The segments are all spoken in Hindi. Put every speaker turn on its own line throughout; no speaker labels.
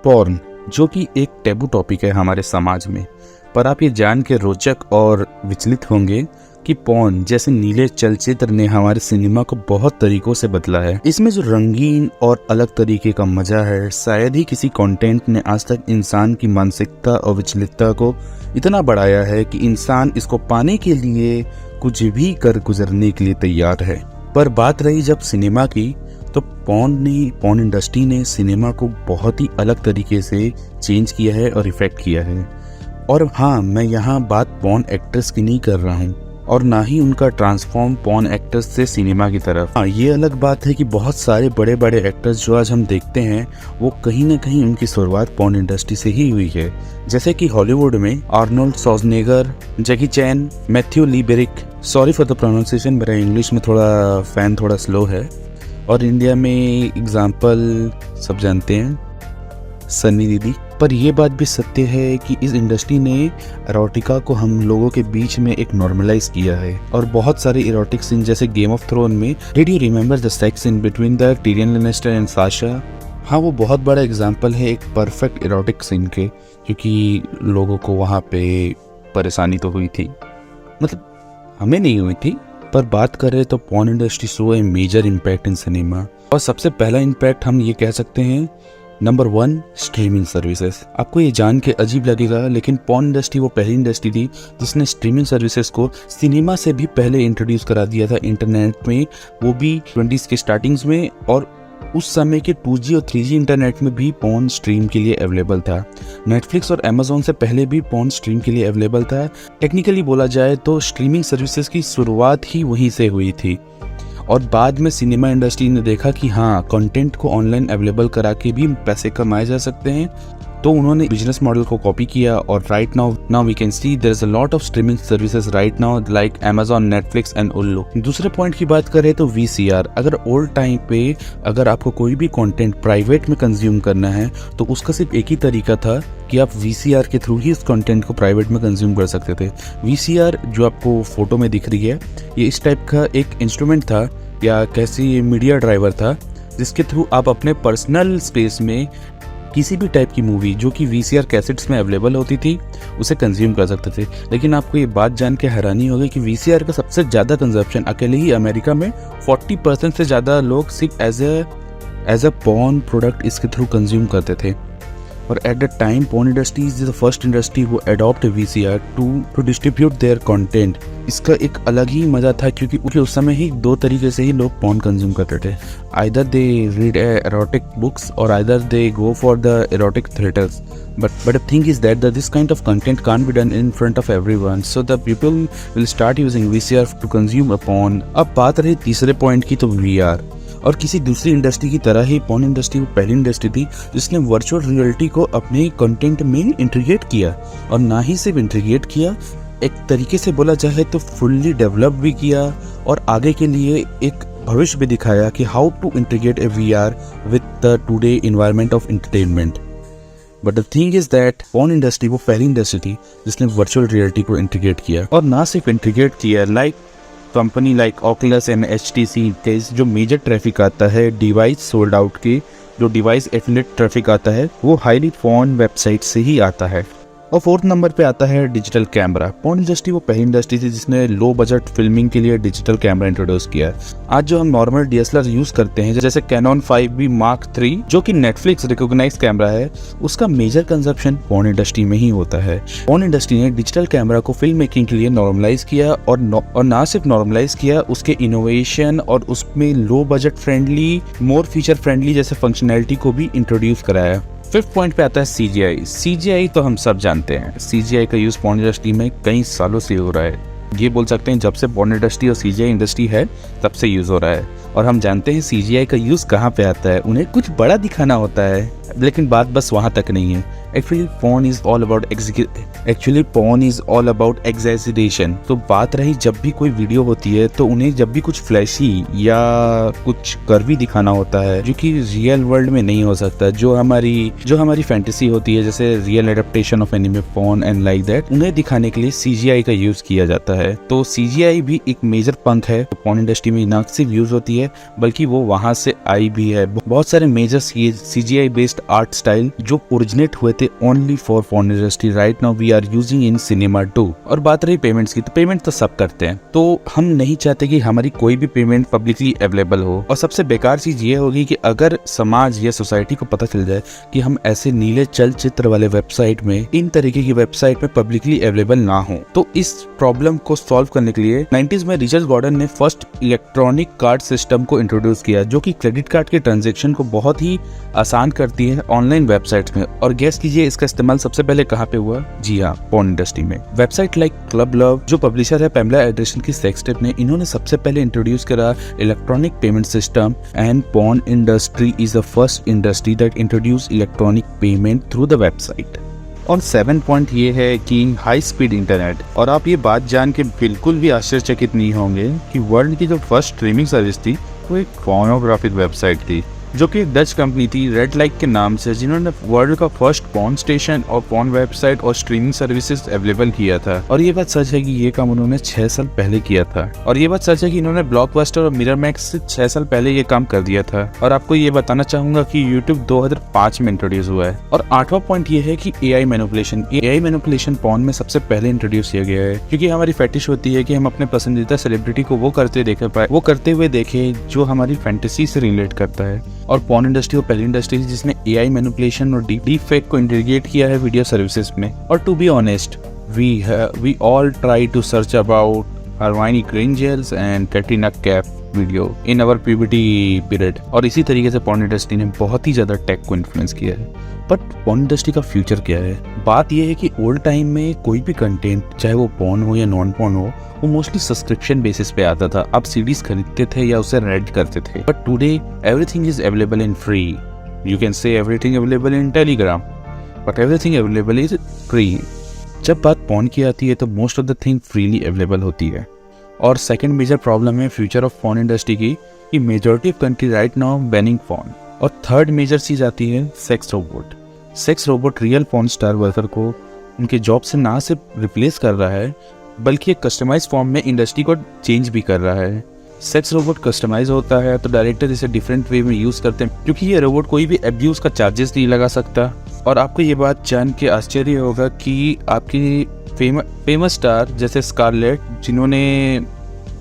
पॉर्न, जो कि एक टैबू टॉपिक है हमारे समाज में, पर आप ये जान के रोचक और विचलित होंगे कि पॉर्न जैसे नीले चलचित्र ने हमारे सिनेमा को बहुत तरीकों से बदला है। इसमें जो रंगीन और अलग तरीके का मजा है, शायद ही किसी कंटेंट ने आज तक इंसान की मानसिकता और विचलितता को इतना बढ़ाया है कि इंसान इसको पाने के लिए कुछ भी कर गुजरने के लिए तैयार है। पर बात रही जब सिनेमा की, तो पॉर्न इंडस्ट्री ने सिनेमा को बहुत ही अलग तरीके से चेंज किया है और इफेक्ट किया है। और हाँ, मैं यहाँ बात पॉर्न एक्ट्रेस की नहीं कर रहा हूँ और ना ही उनका ट्रांसफॉर्म पॉर्न एक्ट्रेस से सिनेमा की तरफ। हाँ, ये अलग बात है कि बहुत सारे बड़े बड़े एक्टर्स जो आज हम देखते हैं वो कहीं ना कहीं उनकी शुरुआत पॉर्न इंडस्ट्री से ही हुई है। जैसे कि हॉलीवुड में Arnold Schwarzenegger, Jackie Chan, Matthew Lee Berrick, sorry for the pronunciation, मेरा इंग्लिश में थोड़ा स्लो है। और इंडिया में एग्जाम्पल सब जानते हैं, सन्नी दीदी। पर यह बात भी सत्य है कि इस इंडस्ट्री ने एरोटिका को हम लोगों के बीच में एक नॉर्मलाइज किया है। और बहुत सारे एरोटिक सीन जैसे गेम ऑफ थ्रोन में did you remember the sex in between the Tyrion Lannister and Sasha, हाँ वो बहुत बड़ा एग्जाम्पल है एक परफेक्ट एरोटिक सीन के, क्योंकि लोगों को वहाँ पे परेशानी तो हुई थी, मतलब हमें नहीं हुई थी। पर बात करें तो porn industry show a major impact in cinema. और सबसे पहला इम्पैक्ट हम ये कह सकते हैं, नंबर 1, स्ट्रीमिंग सर्विसेज। आपको ये जान के अजीब लगेगा, लेकिन पॉर्न इंडस्ट्री वो पहली इंडस्ट्री थी जिसने स्ट्रीमिंग सर्विसेज को सिनेमा से भी पहले इंट्रोड्यूस करा दिया था इंटरनेट में, वो भी 20s के स्टार्टिंग्स में। और उस समय के 2G और 3G इंटरनेट में भी पॉर्न स्ट्रीम के लिए अवेलेबल था। नेटफ्लिक्स और अमेजोन से पहले भी पॉर्न स्ट्रीम के लिए अवेलेबल था। टेक्निकली बोला जाए तो स्ट्रीमिंग सर्विसेज की शुरुआत ही वहीं से हुई थी। और बाद में सिनेमा इंडस्ट्री ने देखा कि हाँ, कंटेंट को ऑनलाइन अवेलेबल करा के भी पैसे कमाए जा सकते हैं, तो उन्होंने बिजनेस मॉडल को कॉपी किया। और right now we can see there is a lot of streaming services right now like Amazon, Netflix and Ullu. दूसरे पॉइंट की बात करें तो VCR। अगर ओल्ड टाइम पे अगर आपको कोई भी कंटेंट प्राइवेट में कंज्यूम करना है तो उसका सिर्फ एक ही तरीका था कि आप VCR के थ्रू ही इस कंटेंट को प्राइवेट में कंज्यूम कर सकते थे। VCR जो आपको फोटो में दिख रही है, ये इस टाइप का एक इंस्ट्रूमेंट था या कैसी मीडिया ड्राइवर था, जिसके थ्रू आप अपने पर्सनल स्पेस में किसी भी टाइप की मूवी जो कि VCR कैसेट्स में अवेलेबल होती थी उसे कंज्यूम कर सकते थे। लेकिन आपको ये बात जान के हैरानी होगी कि VCR का सबसे ज़्यादा कंजप्शन अकेले ही अमेरिका में 40% से ज़्यादा लोग सिर्फ एज अ पॉर्न प्रोडक्ट इसके थ्रू कंज्यूम करते थे। और at the time porn industry is the first industry वो adopt VCR to distribute their content. इसका एक अलग ही मजा था, क्योंकि उस समय ही 2 तरीके से ही लोग पॉर्न कंज्यूम करते थे। Either they read erotic books और either they go for the erotic theatres. But the thing is that this kind of content can't be done in front of everyone, so the people will start using VCR to consume a porn। अब बात रही तीसरे पॉइंट की, तो VR। और किसी दूसरी इंडस्ट्री की तरह ही पॉर्न इंडस्ट्री वो पहली इंडस्ट्री थी जिसने वर्चुअल रियलिटी को अपने कंटेंट में इंटीग्रेट किया। और ना ही सिर्फ इंटीग्रेट किया, एक तरीके से बोला जाए तो फुल्ली डेवलप भी किया और आगे के लिए एक भविष्य भी दिखाया कि how to integrate a VR with the today environment of entertainment. But the thing is that porn industry वो पहली इंडस्ट्री थी जिसने वर्चुअल रियलिटी को इंटीग्रेट किया। और ना सिर्फ इंटीग्रेट किया, like company like Oculus and HTC के जो मेजर ट्रैफिक आता है डिवाइस सोल्ड आउट के, जो डिवाइस एफिलिएट ट्रैफिक आता है वो हाईली पॉर्न वेबसाइट से ही आता है। और 4th नंबर पे आता है डिजिटल कैमरा। पॉर्न इंडस्ट्री वो पहली इंडस्ट्री थी जिसने लो बजट फिल्मिंग के लिए डिजिटल कैमरा इंट्रोड्यूस किया है। आज जो हम नॉर्मल DSLR यूज करते हैं जैसे Canon 5B Mark III, जो कि नेटफ्लिक्स रिकॉग्नाइज कैमरा है, उसका मेजर कंजप्शन पॉर्न इंडस्ट्री में ही होता है। पॉर्न इंडस्ट्री ने डिजिटल कैमरा को फिल्म मेकिंग के लिए नॉर्मलाइज किया और ना सिर्फ नॉर्मलाइज किया, उसके इनोवेशन और उसमें लो बजट फ्रेंडली, मोर फीचर फ्रेंडली जैसे फंक्शनैलिटी को भी इंट्रोड्यूस कराया। 5th पॉइंट पे आता है CGI तो हम सब जानते हैं, CGI का यूज पॉर्न इंडस्ट्री में कई सालों से हो रहा है। ये बोल सकते हैं जब से पॉर्न इंडस्ट्री और CGI इंडस्ट्री है तब से यूज हो रहा है। और हम जानते हैं CGI का यूज कहाँ पे आता है, उन्हें कुछ बड़ा दिखाना होता है, लेकिन बात बस वहाँ तक नहीं है। Actually porn is all about exaggeration। तो बात रही जब भी कोई वीडियो होती है तो उन्हें जब भी कुछ फ्लैशी या कुछ कर्वी दिखाना होता है जो कि रियल वर्ल्ड में नहीं हो सकता, जो हमारी फैंटेसी होती है, जैसे real adaptation of anime porn and like that, उन्हें दिखाने के लिए CGI का यूज किया जाता है। तो CGI भी एक मेजर पंख है porn इंडस्ट्री में, ना सिर्फ यूज होती है बल्कि वो वहाँ से आई भी है। बहुत सारे major CGI based art style जो ओरिजिनेट हुए थे only for porn industry, right now we are using in cinema too. और बात रही पेमेंट्स की, तो पेमेंट तो सब करते हैं, तो हम नहीं चाहते कि हमारी कोई भी पेमेंट पब्लिकली अवेलेबल हो। और सबसे बेकार चीज ये होगी कि अगर समाज या सोसाइटी को पता चल जाए कि हम ऐसे नीले चलचित्र वाले वेबसाइट में, इन तरीके की वेबसाइट में पब्लिकली अवेलेबल ना हो। तो इस प्रॉब्लम को सॉल्व करने के लिए 90s में रिचर्ड गॉर्डन ने फर्स्ट इलेक्ट्रॉनिक कार्ड सिस्टम को इंट्रोड्यूस किया, जो कि क्रेडिट कार्ड के ट्रांजैक्शन को बहुत ही आसान करती है ऑनलाइन वेबसाइट्स में। और गेस कीजिए इसका इस्तेमाल सबसे पहले कहाँ पे हुआ? जी हाँ, पॉर्न इंडस्ट्री में। वेबसाइट लाइक क्लब लव, जो पब्लिशर है पैमला एंडरसन की सेक्स टेप ने, इन्होंने सबसे पहले इंट्रोड्यूस करा electronic payment system, and porn industry is the first industry that introduce electronic payment through the website. और 7 पॉइंट ये है कि हाई स्पीड इंटरनेट। और आप ये बात जान के बिल्कुल भी आश्चर्यचकित नहीं होंगे कि वर्ल्ड की जो फर्स्ट स्ट्रीमिंग सर्विस थी वो एक पोर्नोग्राफिक वेबसाइट थी, जो कि डच कंपनी थी रेड लाइट के नाम से, जिन्होंने वर्ल्ड का फर्स्ट पॉर्न स्टेशन और पॉर्न वेबसाइट और स्ट्रीमिंग सर्विसेज अवेलेबल किया था। और ये बात सच है कि ये काम उन्होंने 6 साल पहले किया था। और ये बात सच है कि इन्होंने ब्लॉकबस्टर और मिररमैक्स से 6 साल पहले ये काम कर दिया था। और आपको ये बताना चाहूंगा कि यूट्यूब 2005 में इंट्रोड्यूस हुआ है। और 8वां पॉइंट ये है कि AI manipulation. AI manipulation porn में सबसे पहले इंट्रोड्यूस किया गया है, क्योंकि हमारी फेटिश होती है कि हम अपने पसंदीदा सेलिब्रिटी को वो करते हुए देखे जो हमारी फैंटेसी से रिलेट करता है। और पॉर्न इंडस्ट्री वो पहली इंडस्ट्री है जिसने एआई मैनिपुलेशन और डीप फेक को इंटीग्रेट किया है वीडियो सर्विसेज में। और to be honest, we all try to search about Hermione Granger's and Katrina Kaif video in our puberty period. और इसी तरीके से पॉर्न इंडस्ट्री ने बहुत ही ज्यादा टेक को इन्फ्लुएंस किया है। बट पॉर्न इंडस्ट्री का फ्यूचर क्या है? बात यह है कि ओल्ड टाइम में कोई भी कंटेंट, चाहे वो पॉर्न हो या नॉन पॉर्न हो, वो मोस्टली सब्सक्रिप्शन बेसिस पे आता था। आप सीडीज खरीदते थे या उसे रेंट करते थे। But today everything is available in free. You can say everything available in Telegram, but everything available is free. जब बात पॉर्न की आती है तो most of the thing freely available होती है। और सेकंड मेजर प्रॉब्लम है फ्यूचर ऑफ पॉर्न इंडस्ट्री की, कि majority of country right now banning porn. और थर्ड मेजर चीज आती है sex robot. Sex robot real porn star worker को उनके जॉब से ना सिर्फ रिप्लेस कर रहा है, बल्कि एक कस्टमाइज फॉर्म में इंडस्ट्री को चेंज भी कर रहा है। सेक्स रोबोट कस्टमाइज होता है तो डायरेक्टर इसे डिफरेंट वे में यूज करते हैं, क्योंकि ये रोबोट कोई भी अब्यूज का चार्जेस नहीं लगा सकता। और आपको ये बात जान के आश्चर्य होगा कि आपकी फेमस स्टार जैसे स्कारलेट, जिन्होंने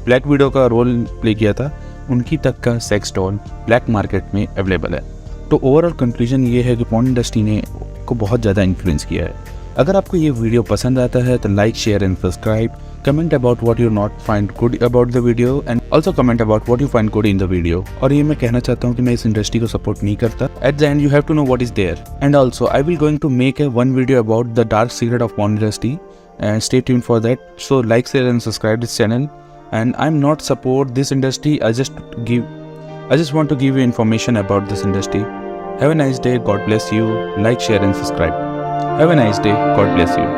ब्लैक विडो का रोल प्ले किया था, उनकी तक का सेक्स डॉल ब्लैक मार्केट में अवेलेबल है। तो ओवरऑल कंक्लूजन ये है कि पॉर्न इंडस्ट्री ने को बहुत ज़्यादा इन्फ्लुएंस किया है। अगर आपको ये वीडियो पसंद आता है तो like, share and subscribe. Comment about what you not find good about the video, and also comment about what you find good in the video. और ये मैं कहना चाहता हूँ कि मैं इस इंडस्ट्री को सपोर्ट नहीं करता। At the end you have to know what is there. And also I will going to make one video about the dark secret of porn industry, and stay tuned for that. So like, share and subscribe this channel. And I'm not support this industry, I just want to give you information about this industry. Have a nice day, God bless you. Like, share and subscribe. Have a nice day, God bless you.